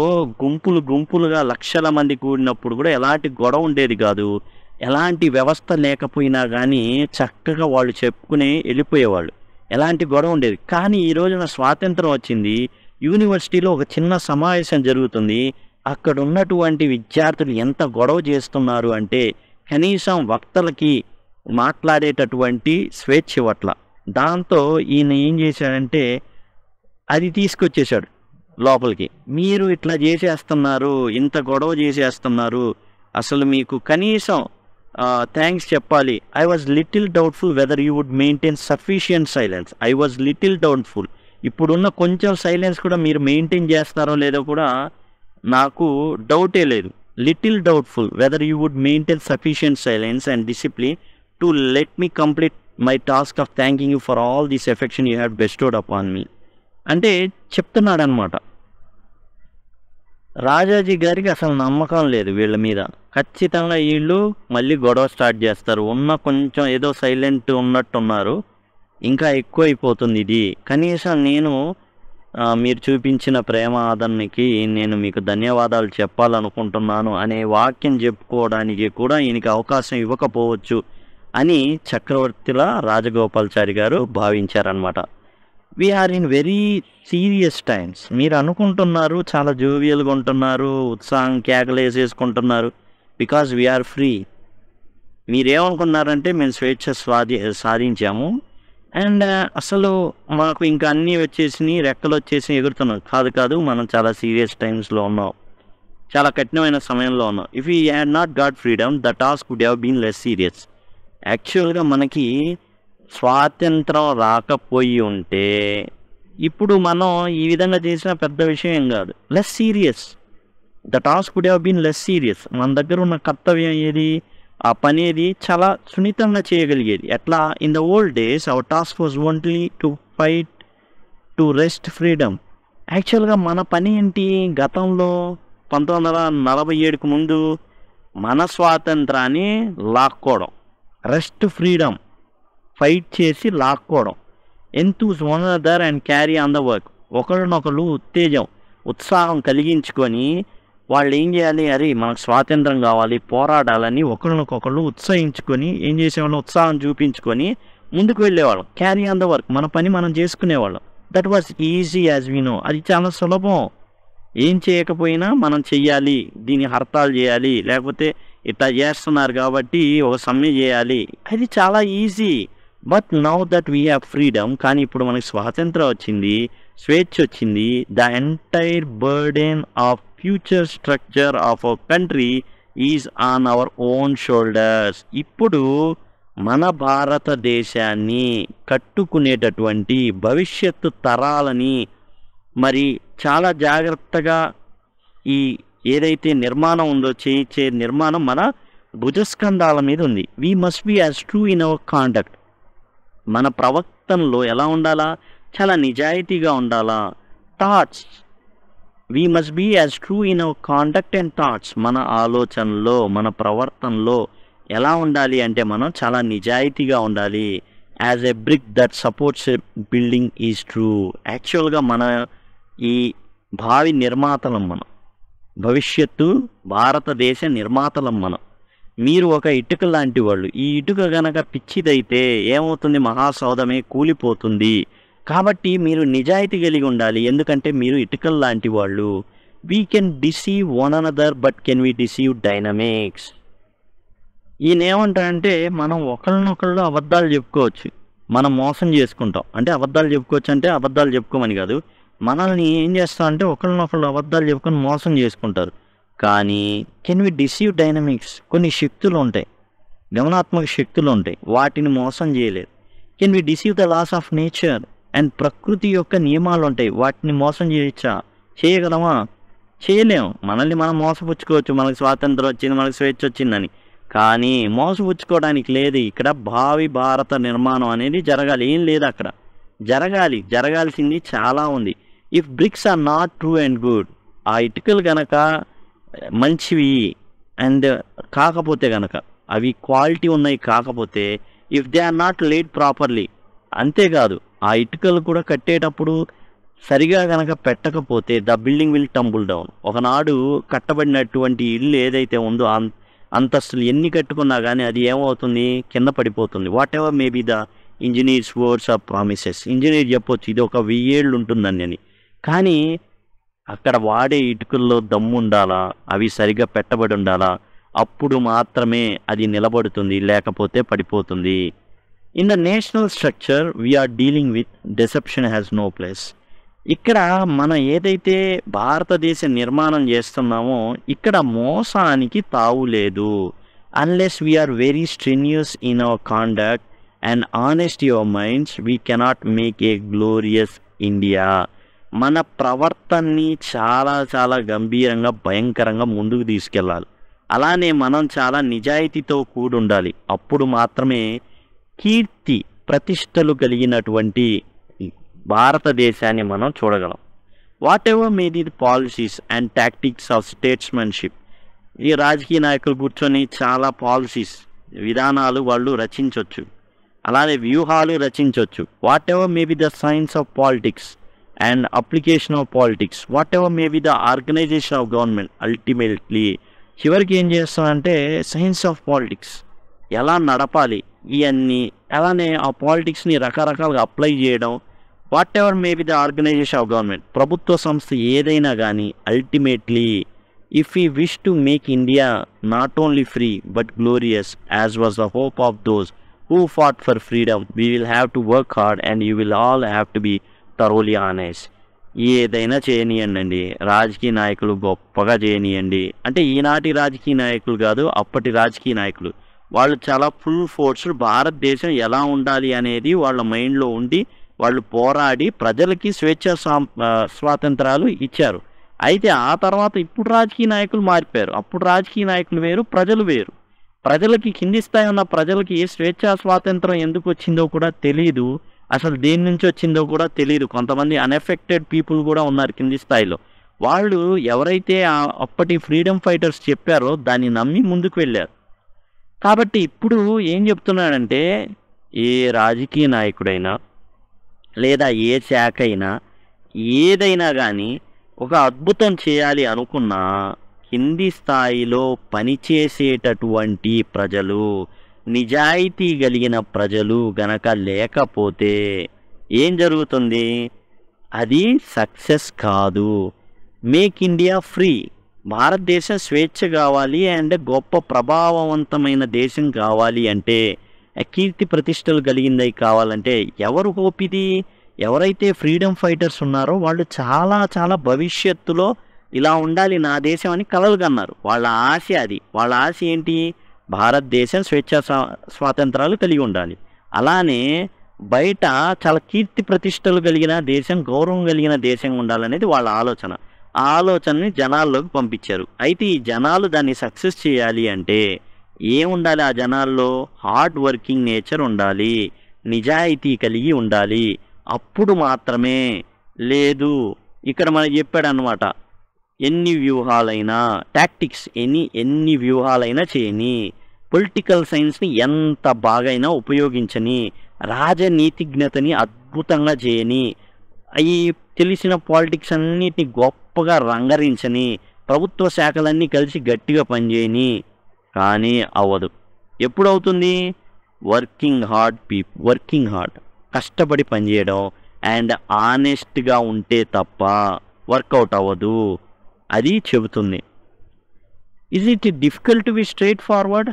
గుంపులుగా లక్షల మంది కూడినప్పుడు కూడా ఎలాంటి గొడవ ఉండేది కాదు. ఎలాంటి వ్యవస్థ లేకపోయినా కానీ చక్కగా వాళ్ళు చెప్పుకుని వెళ్ళిపోయేవాళ్ళు. ఎలాంటి గొడవ ఉండేది. కానీ ఈ రోజున స్వాతంత్రం వచ్చింది, యూనివర్సిటీలో ఒక చిన్న సమావేశం జరుగుతుంది. అక్కడ ఉన్నటువంటి విద్యార్థులు ఎంత గొడవ చేస్తున్నారు అంటే, కనీసం వక్తలకి మాట్లాడేటటువంటి స్వేచ్ఛ ఇవ్వట్ల. దాంతో ఈయన ఏం చేశాడంటే అది తీసుకొచ్చేసాడు లోపలికి. మీరు ఇట్లా చేసేస్తున్నారు, ఇంత గొడవ చేసేస్తున్నారు, అసలు మీకు కనీసం థ్యాంక్స్ చెప్పాలి. I was little doubtful whether you would maintain sufficient silence. I was little doubtful. ఇప్పుడున్న కొంచెం సైలెన్స్ కూడా మీరు మెయింటైన్ చేస్తారో లేదో కూడా నాకు డౌటే లేదు. Little doubtful whether you would maintain sufficient silence and discipline to let me complete my task of thanking you for all this affection you have bestowed upon me. అంటే చెప్తున్నాడు అనమాట. రాజాజీ గారికి అసలు నమ్మకం లేదు వీళ్ళ మీద. ఖచ్చితంగా వీళ్ళు మళ్ళీ గొడవ స్టార్ట్ చేస్తారు. ఉన్న కొంచెం ఏదో సైలెంట్ ఉన్నట్టున్నారు, ఇంకా ఎక్కువ అయిపోతుంది ఇది. కనీసం నేను మీరు చూపించిన ప్రేమ ఆదరణకి నేను మీకు ధన్యవాదాలు చెప్పాలనుకుంటున్నాను అనే వాక్యం చెప్పుకోవడానికి కూడా ఈయనకి అవకాశం ఇవ్వకపోవచ్చు అని చక్రవర్తిల రాజగోపాల్చారి గారు భావించారనమాట. We are in very serious times. మీరు అనుకుంటున్నారు చాలా జోవియల్గా ఉంటున్నారు, ఉత్సాహం కేకలేసేసుకుంటున్నారు, బికాజ్ వీఆర్ ఫ్రీ. మీరేమనుకున్నారంటే మేము స్వేచ్ఛ సాధించాము అండ్ అసలు మాకు ఇంకా అన్నీ వచ్చేసి రెక్కలు వచ్చేసి ఎగురుతున్నాం. కాదు, మనం చాలా సీరియస్ టైమ్స్లో ఉన్నాం, చాలా కఠినమైన సమయంలో ఉన్నాం. If you had not got freedom the task would have been less serious. యాక్చువల్గా మనకి స్వాతంత్రం రాకపోయి ఉంటే ఇప్పుడు మనం ఈ విధంగా చేసిన పెద్ద విషయం ఏం కాదు. Less serious, the task would have been less serious. మన దగ్గర ఉన్న కర్తవ్యం ఏది, ఆ పని ఏది చాలా సున్నితంగా చేయగలిగేది. ఎట్లా, in the old days hour task was only to fight to rest freedom. యాక్చువల్గా మన పని ఏంటి, గతంలో 1947కు ముందు మన స్వాతంత్రాన్ని లాక్కోవడం, రెస్ట్ ఫ్రీడమ్ ఫైట్ చేసి లాక్కోవడం, enthuse one another and carry on the work. ఒకరినొకరు ఉత్సాహం కలిగించుకొని వాళ్ళు ఏం చేయాలి, అరే మనకు స్వాతంత్రం కావాలి, పోరాడాలని ఒకరినొకరు ఉత్సహించుకొని ఏం చేసేవాళ్ళం, ఉత్సాహం చూపించుకొని ముందుకు వెళ్ళేవాళ్ళం. క్యారీ ఆన్ ద వర్క్, మన పని మనం చేసుకునేవాళ్ళం. That was easy as we know. అది చాలా సులభం. ఏం చేయకపోయినా మనం చెయ్యాలి, దీన్ని హర్తాలు చేయాలి, లేకపోతే ఇట్లా చేస్తున్నారు కాబట్టి ఒక సమ్మె చేయాలి, అది చాలా easy. But now that we have freedom, కానీ ఇప్పుడు మనకి స్వాతంత్రం వచ్చింది, స్వేచ్ఛ వచ్చింది, the entire burden of future structure of our country is on our own shoulders. ఇప్పుడు మన భారతదేశాన్ని కట్టుకునేటటువంటి భవిష్యత్తు తరాలని మరి చాలా జాగ్రత్తగా ఈ ఏదైతే నిర్మాణం ఉందో చేయించే నిర్మాణం మన భుజస్కంధాల మీద ఉంది. We must be as true in our conduct. మన ప్రవర్తనలో ఎలా ఉండాలా, చాలా నిజాయితీగా ఉండాలా. Thoughts, we must be as true in our conduct and thoughts. మన ఆలోచనలో మన ప్రవర్తనలో ఎలా ఉండాలి అంటే మనం చాలా నిజాయితీగా ఉండాలి. As a brick that supports a building is true. యాక్చువల్గా మన ఈ భావి నిర్మాతలం మనం, భవిష్యత్తు భారతదేశ నిర్మాతలం మనం. మీరు ఒక ఇటుక లాంటి వాళ్ళు. ఈ ఇటుక గనక పిచ్చిదైతే ఏమవుతుంది, మహాసౌధమే కూలిపోతుంది. కాబట్టి మీరు నిజాయితీ కలిగి ఉండాలి, ఎందుకంటే మీరు ఇటుకల లాంటి వాళ్ళు. We can deceive one another but can we deceive dynamics. ఈయన ఏమంటాడంటే మనం ఒకళ్ళనొకళ్ళు అబద్ధాలు చెప్పుకోవచ్చు, మనం మోసం చేసుకుంటాం. అంటే అబద్ధాలు చెప్పుకోవచ్చు అంటే అబద్ధాలు చెప్పుకోమని కాదు, మనల్ని ఏం చేస్తామంటే ఒకళ్ళనొకళ్ళు అబద్ధాలు చెప్పుకొని మోసం చేసుకుంటారు. కానీ కెన్ వి డిసీవ్ డైనమిక్స్, కొన్ని శక్తులు ఉంటాయి, గమనాత్మక శక్తులు ఉంటాయి, వాటిని మోసం చేయలేదు. Can we deceive the laws of nature and ప్రకృతి యొక్క నియమాలు ఉంటాయి, వాటిని మోసం చేయొచ్చా, చేయగలమా? చేయలేము. మనల్ని మనం మోసపుచ్చుకోవచ్చు. మనకు స్వాతంత్రం వచ్చింది, మనకు స్వేచ్ఛ వచ్చిందని. కానీ మోసపుచ్చుకోవడానికి లేదు. ఇక్కడ భావి భారత నిర్మాణం అనేది జరగాలి. ఏం లేదు అక్కడ. జరగాలి. జరగాల్సింది చాలా ఉంది. If bricks are not true and good, ఆ ఇటుకలు గనక మంచివి అండ్ కాకపోతే గనక, అవి క్వాలిటీ ఉన్నాయి కాకపోతే, if they are not laid properly, అంతేకాదు ఆ ఇటుకలు కూడా కట్టేటప్పుడు సరిగా గనక పెట్టకపోతే the building will tumble down. ఒకనాడు కట్టబడినటువంటి ఇల్లు ఏదైతే ఉందో అంతస్తులు ఎన్ని కట్టుకున్నా కానీ అది ఏమవుతుంది, కింద పడిపోతుంది. Whatever may be the engineer's words are promises. Engineer చెప్పొచ్చు ఇది ఒక 1000 ఏళ్ళు ఉంటుందని అని, కానీ అక్కడ వాడే ఇటుకల్లో దమ్ము ఉండాలా, అవి సరిగా పెట్టబడి ఉండాలా, అప్పుడు మాత్రమే అది నిలబడుతుంది, లేకపోతే పడిపోతుంది. In the national structure we are dealing with deception has no place. ఇక్కడ మనం ఏదైతే భారతదేశ నిర్మాణం చేస్తున్నామో ఇక్కడ మోసానికి తావు లేదు. Unless we are very strenuous in our conduct and honest your minds we cannot make a glorious India. మన ప్రవర్తనని చాలా చాలా గంభీరంగా భయంకరంగా ముందుకు తీసుకెళ్ళాలి. అలానే మనం చాలా నిజాయితీతో కూడి ఉండాలి. అప్పుడు మాత్రమే కీర్తి ప్రతిష్టలు కలిగినటువంటి భారతదేశాన్ని మనం చూడగలం. Whatever may the policies and tactics of statesmanship. ఈ రాజకీయ నాయకులు కూర్చొని చాలా పాలసీస్ విధానాలు వాళ్ళు రచించవచ్చు, అలానే వ్యూహాలు రచించవచ్చు. Whatever may be the science of politics and application of politics, whatever may be the organisation of government, ultimately చివరికి ఏం చేస్తామంటే సైన్స్ ఆఫ్ పాలిటిక్స్ ఎలా నడపాలి ఇవన్నీ, అలానే ఆ పాలిటిక్స్ని రకరకాలుగా అప్లై చేయడం. Whatever may be the organisation of government, ప్రభుత్వ సంస్థ ఏదైనా కానీ ultimately if you wish to make India not only free but glorious as was the hope of those who fought for freedom, we will have to work hard and you will all have to be thoroughly honest. ఏదైనా చేయనియండి, రాజకీయ నాయకులు గొప్పగా చేయనియండి. అంటే ఈనాటి రాజకీయ నాయకులు కాదు, అప్పటి రాజకీయ నాయకులు వాళ్ళు చాలా ఫుల్ ఫోర్స్ భారతదేశం ఎలా ఉండాలి అనేది వాళ్ళ మైండ్లో ఉండి వాళ్ళు పోరాడి ప్రజలకి స్వాతంత్రాలు ఇచ్చారు. అయితే ఆ తర్వాత ఇప్పుడు రాజకీయ నాయకులు మారిపోయారు. అప్పుడు రాజకీయ నాయకులు వేరు, ప్రజలు వేరు. ప్రజలకి కింది స్థాయి ఉన్న ప్రజలకి స్వాతంత్రం ఎందుకు వచ్చిందో కూడా తెలియదు, అసలు దేని నుంచి వచ్చిందో కూడా తెలియదు. కొంతమంది అన్ఎఫెక్టెడ్ పీపుల్ కూడా ఉన్నారు కింది స్థాయిలో. వాళ్ళు ఎవరైతే అప్పటి ఫ్రీడమ్ ఫైటర్స్ చెప్పారో దాన్ని నమ్మి ముందుకు వెళ్ళారు. కాబట్టి ఇప్పుడు ఏం చెప్తున్నాడంటే ఏ రాజకీయ నాయకుడైనా లేదా ఏ శాఖ అయినా ఏదైనా కానీ ఒక అద్భుతం చేయాలి అనుకున్నా కింది స్థాయిలో పనిచేసేటటువంటి ప్రజలు, నిజాయితీ కలిగిన ప్రజలు గనక లేకపోతే ఏం జరుగుతుంది, అది సక్సెస్ కాదు. మేక్ ఇండియా ఫ్రీ, భారతదేశం స్వేచ్ఛ కావాలి అండ్ గొప్ప ప్రభావవంతమైన దేశం కావాలి అంటే, కీర్తి ప్రతిష్టలు కలిగింది కావాలంటే ఎవరు హోప్ ఇది? ఎవరైతే ఫ్రీడమ్ ఫైటర్స్ ఉన్నారో వాళ్ళు చాలా చాలా భవిష్యత్తులో ఇలా ఉండాలి నా దేశం అని కలలు కన్నారు. వాళ్ళ ఆశ అది. వాళ్ళ ఆశ ఏంటి? భారతదేశం స్వాతంత్రాలు కలిగి ఉండాలి. అలానే బయట చాలా కీర్తి ప్రతిష్టలు కలిగిన దేశం, గౌరవం కలిగిన దేశం ఉండాలనేది వాళ్ళ ఆలోచన. ఆ ఆలోచనని జనాల్లోకి పంపించారు. అయితే ఈ జనాలు దాన్ని సక్సెస్ చేయాలి అంటే ఏముండాలి? ఆ జనాల్లో హార్డ్ వర్కింగ్ నేచర్ ఉండాలి, నిజాయితీ కలిగి ఉండాలి. అప్పుడు మాత్రమే. లేదు ఇక్కడ మనకి చెప్పాడు అనమాట, ఎన్ని వ్యూహాలైనా టాక్టిక్స్ ఎన్ని వ్యూహాలైనా చేయని, పొలిటికల్ సైన్స్ని ఎంత బాగైనా ఉపయోగించని, రాజనీతిజ్ఞతని అద్భుతంగా చేయని, అవి తెలిసిన పాలిటిక్స్ అన్నిటిని గొప్పగా రంగరించని, ప్రభుత్వ శాఖలన్నీ కలిసి గట్టిగా పనిచేయని, కానీ అవ్వదు. ఎప్పుడవుతుంది? వర్కింగ్ హార్డ్ కష్టపడి పనిచేయడం అండ్ ఆనెస్ట్గా ఉంటే తప్ప వర్కౌట్ అవ్వదు. అది చెబుతుంది. Is it difficult to be straight forward?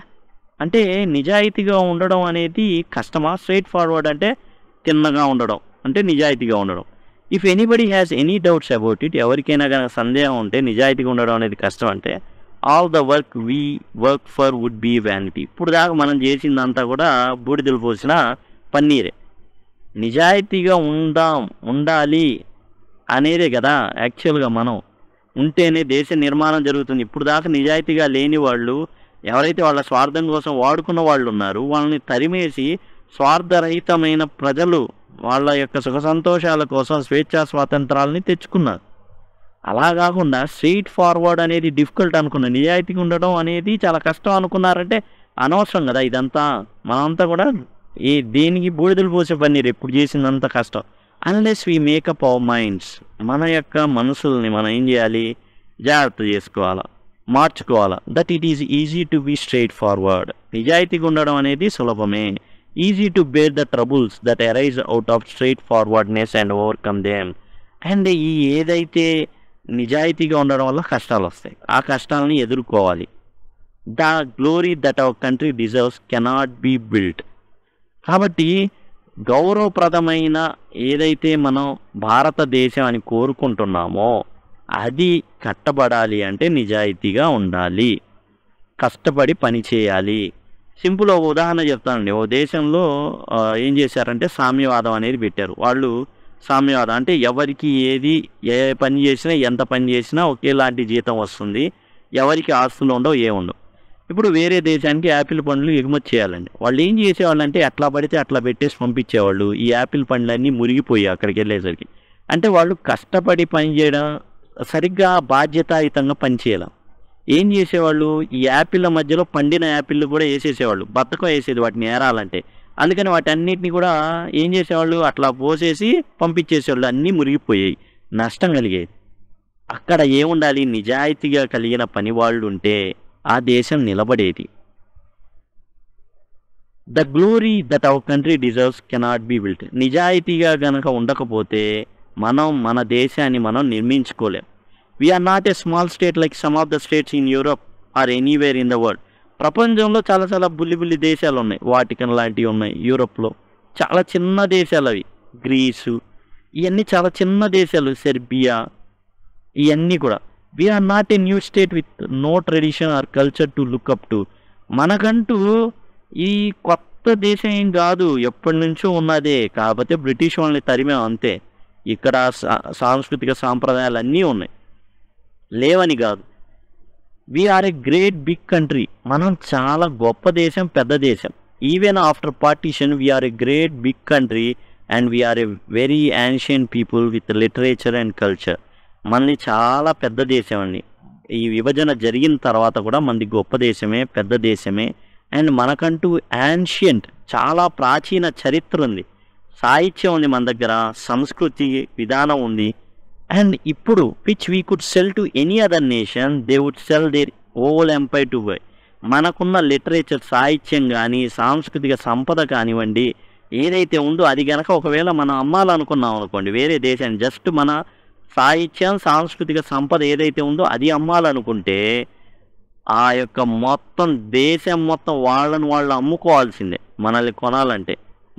అంటే నిజాయితీగా ఉండడం అనేది కష్టమా? స్ట్రైట్ ఫార్వర్డ్ అంటే తిన్నగా ఉండడం, అంటే నిజాయితీగా ఉండడం. If anybody has any doubts about it, ఎవరికైనా కనుక సందేహం ఉంటే నిజాయితీగా ఉండడం అనేది కష్టం అంటే, all the work we work for would be vanity. ఇప్పుడు దాకా మనం చేసిందంతా కూడా బూడిదలు పోసిన పన్నీరే. నిజాయితీగా ఉండాలి అనేదే కదా యాక్చువల్గా మనం. ఉంటేనే దేశ నిర్మాణం జరుగుతుంది. ఇప్పుడు దాకా నిజాయితీగా లేని వాళ్ళు, ఎవరైతే వాళ్ళ స్వార్థం కోసం వాడుకున్న వాళ్ళు ఉన్నారు, వాళ్ళని తరిమేసి స్వార్థరహితమైన ప్రజలు వాళ్ళ యొక్క సుఖ సంతోషాల కోసం స్వేచ్ఛా స్వాతంత్రాలని తెచ్చుకున్నారు. అలా కాకుండా స్ట్రెయిట్ ఫార్వర్డ్ అనేది డిఫికల్ట్ అనుకున్నారు. నిజాయితీగా ఉండడం అనేది చాలా కష్టం అనుకున్నారంటే అనవసరం కదా ఇదంతా. మనంతా కూడా దేనికి బూడిదలు పోసే పన్నీరు ఎప్పుడు చేసిందంత కష్టం. Unless we make up our minds, మన యొక్క మనసుల్ని మనం ఏం చేయాలి, జాగ్రత్త చేసుకోవాలా, మార్చుకోవాలా. That it is easy to be straightforward. నిజాయితీగా ఉండడం అనేది సులభమే. Easy to bear the troubles that arise out of straightforwardness and overcome them. And ఏదైతే నిజాయితీగా ఉండడం వల్ల కష్టాలు వస్తాయి, ఆ కష్టాలని ఎదుర్కోవాలి. The glory that our country deserves cannot be built. కాబట్టి గౌరవప్రదమైన ఏదైతే మనం భారతదేశం అని కోరుకుంటున్నామో అది కట్టబడాలి అంటే నిజాయితీగా ఉండాలి, కష్టపడి పని చేయాలి. సింపుల్ ఒక ఉదాహరణ చెప్తానండి. ఓ దేశంలో ఏం చేశారంటే సామ్యవాదం అనేది పెట్టారు. వాళ్ళు సామ్యవాదం అంటే ఎవరికి ఏది ఏ పని చేసినా ఎంత పని చేసినా ఒకేలాంటి జీతం వస్తుంది, ఎవరికి ఆస్తులు ఉండవు, ఏముండవు. ఇప్పుడు వేరే దేశానికి యాపిల్ పండ్లు ఎగుమతి చేయాలండి. వాళ్ళు ఏం చేసేవాళ్ళు అంటే ఎట్లా పడితే అట్లా పెట్టేసి పంపించేవాళ్ళు. ఈ యాపిల్ పండ్లన్నీ మురిగిపోయాయి అక్కడికి వెళ్ళేసరికి. అంటే వాళ్ళు కష్టపడి పని చేయడం, సరిగ్గా బాధ్యతాయుతంగా పనిచేయడం. ఏం చేసేవాళ్ళు, ఈ యాపిళ్ళ మధ్యలో పండిన యాపిళ్ళు కూడా వేసేసేవాళ్ళు. బద్ధకం వేసేది వాటిని ఏరాలంటే. అందుకని వాటన్నిటిని కూడా ఏం చేసేవాళ్ళు, అట్లా పోసేసి పంపించేసేవాళ్ళు. అన్నీ మురిగిపోయాయి, నష్టం కలిగేది. అక్కడ ఏముండాలి, నిజాయితీగా కలిగిన పని వాళ్ళు ఉంటే ఆ దేశం నిలబడేది. The glory that our country deserves cannot be built. నిజాయితీగా కనుక ఉండకపోతే మనం మన దేశాన్ని మనం నిర్మించుకోలేం. We are not a small state like some of the states in Europe or anywhere in the world. ప్రపంచంలో చాలా చాలా బుల్లి దేశాలు ఉన్నాయి. వాటికన్ లాంటివి ఉన్నాయి యూరోప్లో. చాలా చిన్న దేశాలు అవి. గ్రీసు, ఇవన్నీ చాలా చిన్న దేశాలు. సెర్బియా, ఇవన్నీ కూడా. We are not a new state with no tradition or culture to look up to. మనకంటూ ఈ కొత్త దేశం ఏం కాదు, ఎప్పటి నుంచో ఉన్నదే. కాకపోతే బ్రిటిష్ వాళ్ళని తరిమాం అంతే. ఇక్కడ సాంస్కృతిక సాంప్రదాయాలు అన్నీ ఉన్నాయి, లేవని కాదు. We are a great big country. మనం చాలా గొప్ప దేశం, పెద్ద దేశం. Even after partition we are a great big country and we are a very ancient people with literature and culture. మనది చాలా పెద్ద దేశం అండి. ఈ విభజన జరిగిన తర్వాత కూడా మనది గొప్ప దేశమే, పెద్ద దేశమే. అండ్ మనకంటూ యాన్షియంట్, చాలా ప్రాచీన చరిత్ర ఉంది, సాహిత్యం ఉంది మన దగ్గర, సంస్కృతి విధానం ఉంది. అండ్ ఇప్పుడు which we could sell to any other nation, they would sell their whole empire to buy. మనకున్న లిటరేచర్, సాహిత్యం కానీ, సాంస్కృతిక సంపద కానివ్వండి, ఏదైతే ఉందో అది కనుక ఒకవేళ మనం అమ్మాలనుకున్నాం అనుకోండి వేరే దేశాన్ని, జస్ట్ మన సాహిత్యం, సాంస్కృతిక సంపద ఏదైతే ఉందో అది అమ్మాలనుకుంటే ఆ యొక్క మొత్తం దేశం మొత్తం వాళ్ళని వాళ్ళు అమ్ముకోవాల్సిందే. మనల్ని కొనాలంటే,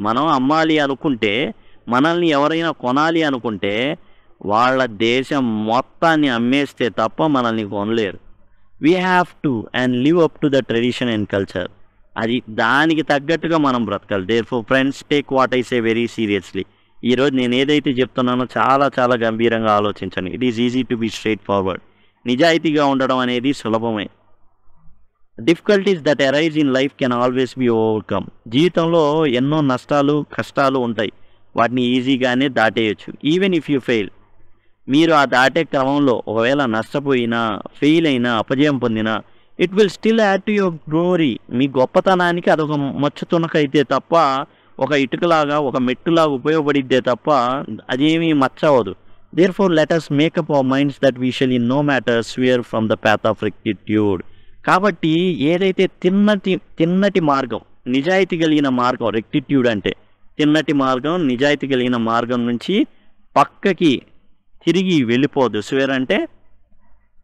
మనం అమ్మాలి అనుకుంటే, మనల్ని ఎవరైనా కొనాలి అనుకుంటే వాళ్ళ దేశం మొత్తాన్ని అమ్మేస్తే తప్ప మనల్ని కొనలేరు. We have to and live up to the tradition and culture. అది దానికి తగ్గట్టుగా మనం బ్రతకాలి. Therefore friends, take what I say very seriously. ఈరోజు నేను ఏదైతే చెప్తున్నానో చాలా చాలా గంభీరంగా ఆలోచించండి. It is easy to be straightforward. నిజాయితీగా ఉండడం అనేది సులభమే. Difficulties that arise in life can always be overcome. జీవితంలో ఎన్నో నష్టాలు, కష్టాలు ఉంటాయి. వాటిని ఈజీగానే దాటేయచ్చు. Even if you fail. మీరు ఆ దాటే క్రమంలో ఒకవేళ నష్టపోయినా, ఫెయిల్ అయినా, అపజయం పొందినా, it will still add to your glory. మీ గొప్పతనానికి అదొక మచ్చు తునకైతే తప్ప, ఒక ఇటుకలాగా, ఒక మెట్టులాగా ఉపయోగపడిద్దే తప్ప అదేమీ మచ్చవదు. Therefore let us make up our minds that we shall in no matter swerve from the path of rectitude. కాబట్టి ఏదైతే తిన్నటి మార్గం, నిజాయితీ కలిగిన మార్గం, రెక్టిట్యూడ్ అంటే తిన్నటి మార్గం, నిజాయితీ కలిగిన మార్గం నుంచి పక్కకి తిరిగి వెళ్ళిపోదు. స్వేర్ అంటే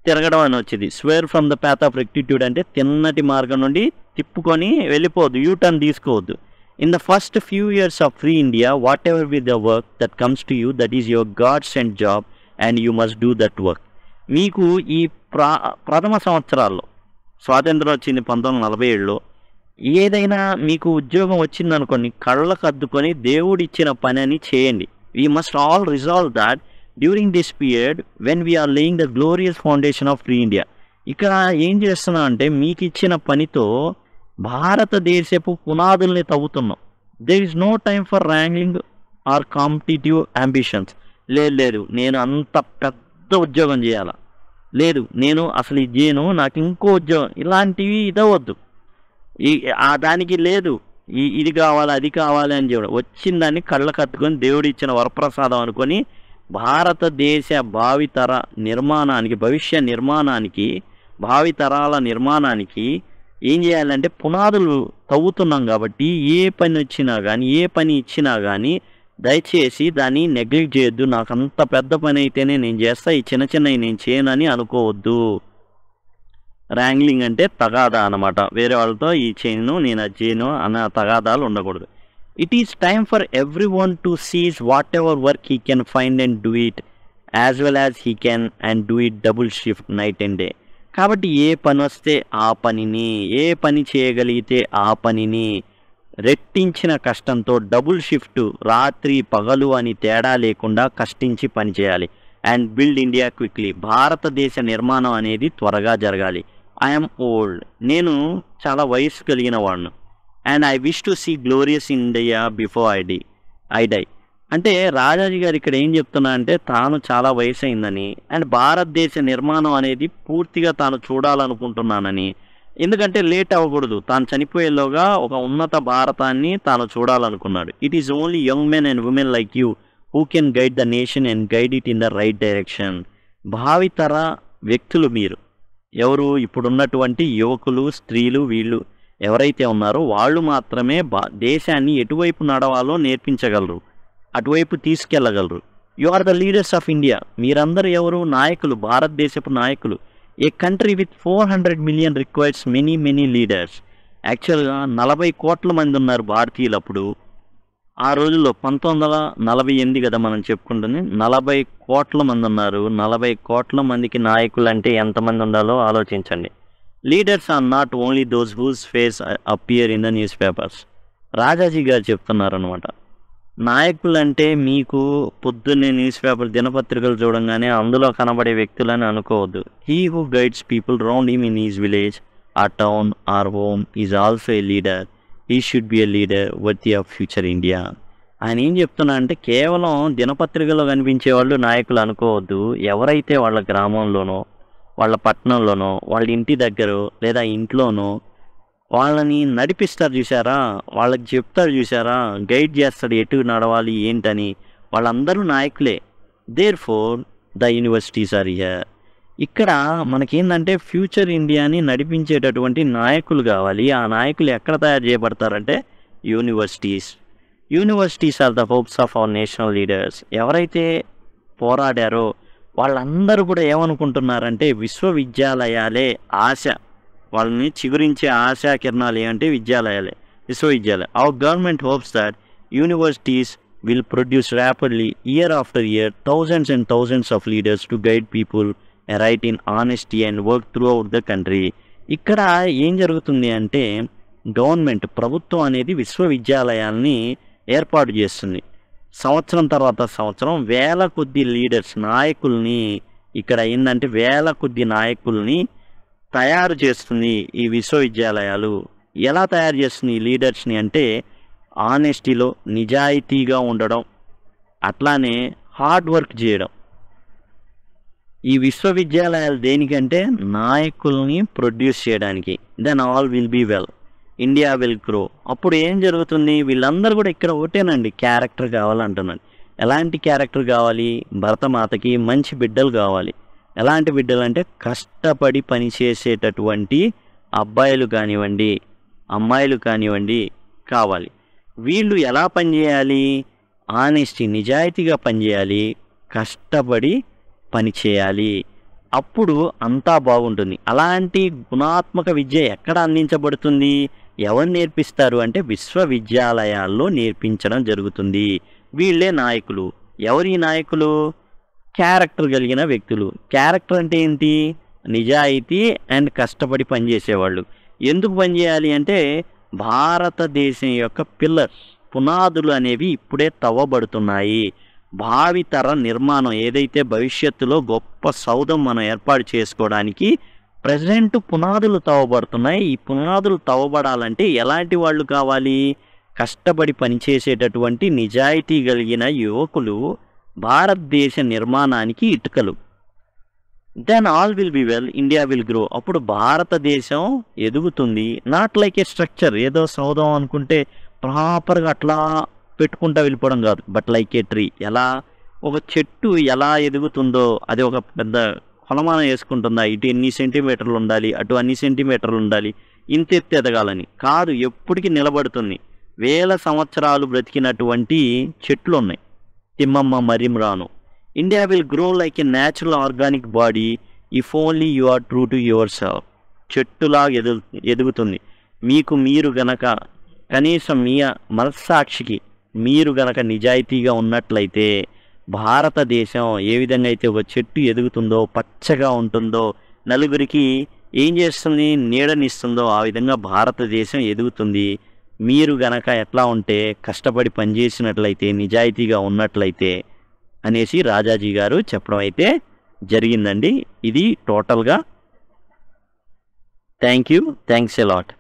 తిరగడం అని వచ్చింది. Swerve from the path of rectitude అంటే తిన్నటి మార్గం నుండి తిప్పుకొని వెళ్ళిపోవద్దు, యూటర్న్ తీసుకోవద్దు. In the first few years of free India, whatever be the work that comes to you, that is your God-sent job and you must do that work. మీకు ఈ ప్రథమ సంవత్సరాల్లో, స్వాతంత్రం వచ్చింది 1947లో, ఏదైనా మీకు ఉద్యోగం వచ్చిందనుకోండి, కళ్ళకు అద్దుకొని దేవుడిచ్చిన పని అని చేయండి. We must all resolve that during this period when we are laying the glorious foundation of free India. ఇక్కడ ఏం చేస్తున్నా అంటే మీకు ఇచ్చిన పనితో భారతదేశపు పునాదుల్ని తవ్వుతున్నాం. There is no time for wrangling or competitive ambitions. లేదు నేను అంత పెద్ద ఉద్యోగం చేయాలా, లేదు నేను అసలు ఇది చేయను, నాకు ఇంకో ఉద్యోగం, ఇలాంటివి ఇదవద్దు. దానికి లేదు ఇది కావాలి అది కావాలి అని చెప్పడం. వచ్చిన దాన్ని కళ్ళ కత్తుకొని దేవుడు ఇచ్చిన వరప్రసాదం అనుకొని భారతదేశ భావితర నిర్మాణానికి, భవిష్య నిర్మాణానికి, భావితరాల నిర్మాణానికి ఏం చేయాలంటే పునాదులు తవ్వుతున్నాం. కాబట్టి ఏ పని వచ్చినా కానీ, ఏ పని ఇచ్చినా కానీ దయచేసి దాన్ని నెగ్లెక్ట్ చేయొద్దు. నాకు అంత పెద్ద పని అయితేనే నేను చేస్తా, ఈ చిన్న చిన్నవి నేను చేయనని అనుకోవద్దు. ర్యాంగ్లింగ్ అంటే తగాదా అనమాట. వేరే వాళ్ళతో ఈ చేయను నేను అది చేయను అన్న తగాదాలు ఉండకూడదు. It is time for every one to seize what ever work he can find and do it as well as he can and do it double shift night and day. కాబట్టి ఏ పని వస్తే ఆ పనిని, ఏ పని చేయగలిగితే ఆ పనిని రెట్టించిన కష్టంతో డబుల్ షిఫ్ట్, రాత్రి పగలు అని తేడా లేకుండా కష్టించి పనిచేయాలి. And build India quickly. భారతదేశ నిర్మాణం అనేది త్వరగా జరగాలి. I'm old. నేను చాలా వయసు కలిగిన వాడిను. And I wish to see glorious India before I die. అంటే రాజాజీ గారు ఇక్కడ ఏం చెప్తున్నా అంటే తాను చాలా వయసు అయిందని, అండ్ భారతదేశ నిర్మాణం అనేది పూర్తిగా తాను చూడాలనుకుంటున్నానని. ఎందుకంటే లేట్ అవ్వకూడదు, తాను చనిపోయేలోగా ఒక ఉన్నత భారతాన్ని తాను చూడాలనుకున్నాడు. It is only young men and women like you who can guide the nation and guide it in the right direction. భావితర వ్యక్తులు మీరు ఎవరు? ఇప్పుడున్నటువంటి యువకులు, స్త్రీలు, వీళ్ళు ఎవరైతే ఉన్నారో వాళ్ళు మాత్రమే దేశాన్ని ఎటువైపు నడవాలో నేర్పించగలరు, అటువైపు తీసుకెళ్ళగలరు. You are the leaders of India. మీరందరూ ఎవరు? నాయకులు, భారతదేశపు నాయకులు. A country with 400 million requires many leaders. యాక్చువల్గా 40 కోట్ల మంది ఉన్నారు భారతీయులు అప్పుడు. ఆ రోజుల్లో 1948 కదా మనం చెప్పుకుంటుంది, 40 కోట్ల మంది ఉన్నారు. 40 కోట్ల మందికి నాయకులు అంటే ఎంతమంది ఉండాలో ఆలోచించండి. Leaders are not only those whose face appear in the newspapers. Rajaji గారు చెప్తున్నారు అనమాట. నాయకులు అంటే మీకు పొద్దున్నే న్యూస్ పేపర్, దినపత్రికలు చూడంగానే అందులో కనబడే వ్యక్తులని అనుకోవద్దు. He who guides people round him in his village, or town, or home is also a leader. He should be a leader worthy of future India. ఆయన ఏం చెప్తున్నా అంటే కేవలం దినపత్రికలో కనిపించే వాళ్ళు నాయకులు అనుకోవద్దు. ఎవరైతే వాళ్ళ గ్రామంలోనో, వాళ్ళ పట్టణంలోనో, వాళ్ళ ఇంటి దగ్గర లేదా ఇంట్లోనో వాళ్ళని నడిపిస్తారు చూసారా, వాళ్ళకి చెప్తారు చూసారా, గైడ్ చేస్తాడు ఎటు నడవాలి ఏంటని, వాళ్ళందరూ నాయకులే. Therefore the universities are here. ఇక్కడ మనకేంటంటే ఫ్యూచర్ ఇండియాని నడిపించేటటువంటి నాయకులు కావాలి. ఆ నాయకులు ఎక్కడ తయారు చేయబడతారంటే universities. Universities are the hopes of our national leaders. ఎవరైతే పోరాడారో వాళ్ళందరూ కూడా ఏమనుకుంటున్నారంటే విశ్వవిద్యాలయాలే ఆశ, వాళ్ళని చిగురించే ఆశా కిరణాలు ఏమంటే విద్యాలయాలే, విశ్వవిద్యాలయం. Our government hopes that universities will produce rapidly year after year thousands and thousands of leaders to guide people right in honesty and work throughout the country. ఇక్కడ ఏం జరుగుతుంది అంటే గవర్నమెంట్, ప్రభుత్వం అనేది విశ్వవిద్యాలయాల్ని ఏర్పాటు చేస్తుంది. సంవత్సరం తర్వాత సంవత్సరం వేల కొద్ది లీడర్స్, నాయకుల్ని, ఇక్కడ ఏంటంటే వేల కొద్ది నాయకుల్ని తయారు చేస్తుంది ఈ విశ్వవిద్యాలయాలు. ఎలా తయారు చేస్తుంది ఈ లీడర్స్ని అంటే ఆనెస్టీలో, నిజాయితీగా ఉండడం, అట్లానే హార్డ్ వర్క్ చేయడం. ఈ విశ్వవిద్యాలయాలు దేనికంటే నాయకుల్ని ప్రొడ్యూస్ చేయడానికి. Then all will be well, India will grow. అప్పుడు ఏం జరుగుతుంది, వీళ్ళందరూ కూడా ఇక్కడ ఒకటేనండి, క్యారెక్టర్ కావాలంటున్నాడు. ఎలాంటి క్యారెక్టర్ కావాలి? భరతమాతకి మంచి బిడ్డలు కావాలి. ఎలాంటి బిడ్డలు అంటే కష్టపడి పనిచేసేటటువంటి అబ్బాయిలు కానివ్వండి, అమ్మాయిలు కానివ్వండి కావాలి. వీళ్ళు ఎలా పనిచేయాలి? ఆనెస్టీ, నిజాయితీగా పనిచేయాలి, కష్టపడి పనిచేయాలి. అప్పుడు అంతా బాగుంటుంది. అలాంటి గుణాత్మక విద్య ఎక్కడ అందించబడుతుంది? ఎవరు నేర్పిస్తారు అంటే విశ్వవిద్యాలయాల్లో నేర్పించడం జరుగుతుంది. వీళ్ళే నాయకులు. ఎవరి నాయకులు? క్యారెక్టర్ కలిగిన వ్యక్తులు. క్యారెక్టర్ అంటే ఏంటి? నిజాయితీ అండ్ కష్టపడి పనిచేసేవాళ్ళు. ఎందుకు పనిచేయాలి అంటే భారతదేశం యొక్క పిల్లర్స్, పునాదులు అనేవి ఇప్పుడే తవ్వబడుతున్నాయి. భావితర నిర్మాణం ఏదైతే భవిష్యత్తులో గొప్ప సౌధం మనం ఏర్పాటు చేసుకోవడానికి ప్రెజెంట్ పునాదులు తవ్వబడుతున్నాయి. ఈ పునాదులు తవ్వబడాలంటే ఎలాంటి వాళ్ళు కావాలి? కష్టపడి పనిచేసేటటువంటి నిజాయితీ కలిగిన యువకులు భారతదేశ నిర్మాణానికి ఇటుకలు. Then all will be well, India will grow. అప్పుడు భారతదేశం ఎదుగుతుంది. నాట్ లైక్ ఏ స్ట్రక్చర్, ఏదో సౌధం అనుకుంటే ప్రాపర్గా అట్లా పెట్టుకుంటా వెళ్ళిపోవడం కాదు. But like A tree. ఎలా ఒక చెట్టు ఎలా ఎదుగుతుందో అది ఒక పెద్ద కొలమానం వేసుకుంటుందా, ఇటు ఎన్ని సెంటీమీటర్లు ఉండాలి, అటు అన్ని సెంటీమీటర్లు ఉండాలి, ఇంత ఎత్తు ఎదగాలని కాదు, ఎప్పటికీ నిలబడుతుంది. వేల సంవత్సరాలు బ్రతికినటువంటి చెట్లు ఉన్నాయి. Thimmamma Marrimanu. India will grow like a natural organic body if only you are true to your self. చెట్టులాగా ఎదుగుతుంది. మీకు మీరు గనక కనీసం మీ మనస్సాక్షికి మీరు గనక నిజాయితీగా ఉన్నట్లయితే భారతదేశం ఏ విధంగా అయితే ఒక చెట్టు ఎదుగుతుందో, పచ్చగా ఉంటుందో, నలుగురికి ఏం చేస్తుంది, నీడనిస్తుందో, ఆ విధంగా భారతదేశం ఎదుగుతుంది. మీరు గనక ఎట్లా ఉంటే కష్టపడి పనిచేసినట్లయితే, నిజాయితీగా ఉన్నట్లయితే అనేసి రాజాజీ గారు చెప్పడం అయితే జరిగిందండి. ఇది టోటల్గా. Thanks a lot.